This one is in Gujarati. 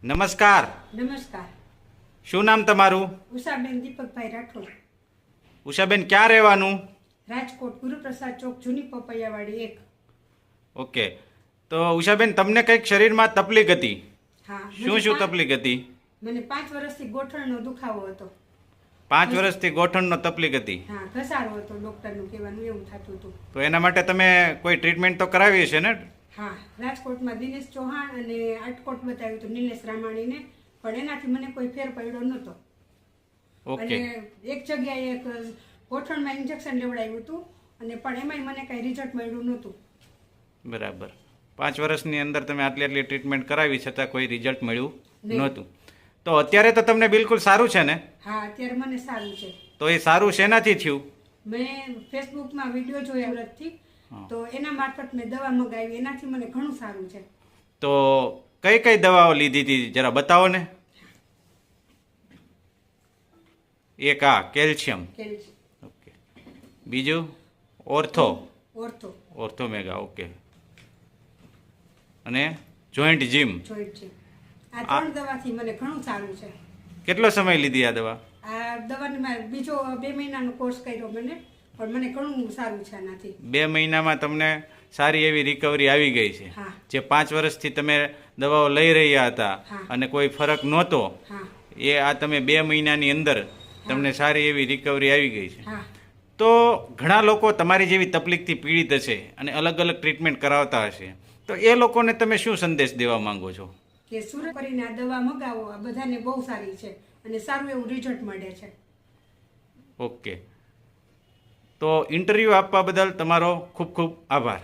નમસ્કાર. નમસ્કાર. શું નામ તમારું? ઉષાબેન દીપકભાઈ રાઠોડ. ઉષાબેન, ક્યાં રહેવાનું? રાજકોટ, ગુરુપ્રસાદ ચોક, જૂની પપૈયાવાડી 1. ઓકે. તો ઉષાબેન, તમને કંઈક શરીરમાં તકલીફ હતી? હા. શું તકલીફ હતી? મને 5 વર્ષથી ગોઠણનો દુખાવો હતો. 5 વર્ષથી ગોઠણનો તકલીફ હતી? હા, ઘસારો હતો. ડોક્ટરનું કહેવાનું એવું થતું હતું. તો એના માટે તમે કોઈ ટ્રીટમેન્ટ તો કરાવી છે ને? હા, રાજકોટમાં દિનેશ ચૌહાણ અને આટકોટ બતાવ્યું હતું નિલેશ રામાણીને, પણ એનાથી મને કોઈ ફેર પડ્યો નહોતો. ઓકે. અને એક જગ્યાએ એક ગોઠણમાં ઇન્જેક્શન લેવડાવ્યું હતું અને પણ એમાંય મને કાંઈ રિઝલ્ટ મળ્યું નહોતું. બરાબર. 5 વર્ષની અંદર તમે આટલી ટ્રીટમેન્ટ કરાવી છતાં કોઈ રિઝલ્ટ મળ્યું નહોતું. તો અત્યારે તો તમને બિલકુલ સારું છે ને? હા, અત્યારે મને સારું છે. તો એ સારું શેનાથી થયું? મેં ફેસબુકમાં વિડીયો જોયા વ્રતથી, તો એના મારફત મેં દવા મંગાવી, એનાથી મને ઘણું સારું છે. તો કઈ કઈ દવાઓ લીધી હતી જરા બતાવો ને. એક આ કેલ્શિયમ. ઓકે. બીજું ઓર્થો. ઓર્થોમેગા. ઓકે. અને જોઈન્ટ જીમ. આ 3 દવાથી મને ઘણું સારું છે. કેટલો સમય લીધી આ દવા? આ દવાની મેં બીજો 2 મહિનાનો કોર્સ કર્યો મને, પણ મને ઘણું સારું છે આનાથી. 2 મહિનામાં તમને સારી એવી રિકવરી આવી ગઈ છે. જે 5 વર્ષથી તમે દવાઓ લઈ રહ્યા હતા અને કોઈ ફરક નહોતો, એ આ તમે 2 મહિનાની અંદર તમને સારી એવી રિકવરી આવી ગઈ છે. તો ઘણા લોકો તમારી જેવી તકલીફથી પીડિત હશે અને અલગ અલગ ટ્રીટમેન્ટ કરાવતા હશે, તો એ લોકોને તમે શું સંદેશ દેવા માંગો છો? કે સુરત કરીને આ દવા મગાવો, આ બધાને બહુ સારી છે અને સારું એવું રિઝલ્ટ મળે છે. ઓકે. તો ઇન્ટરવ્યૂ આપવા બદલ તમારો ખૂબ ખૂબ આભાર.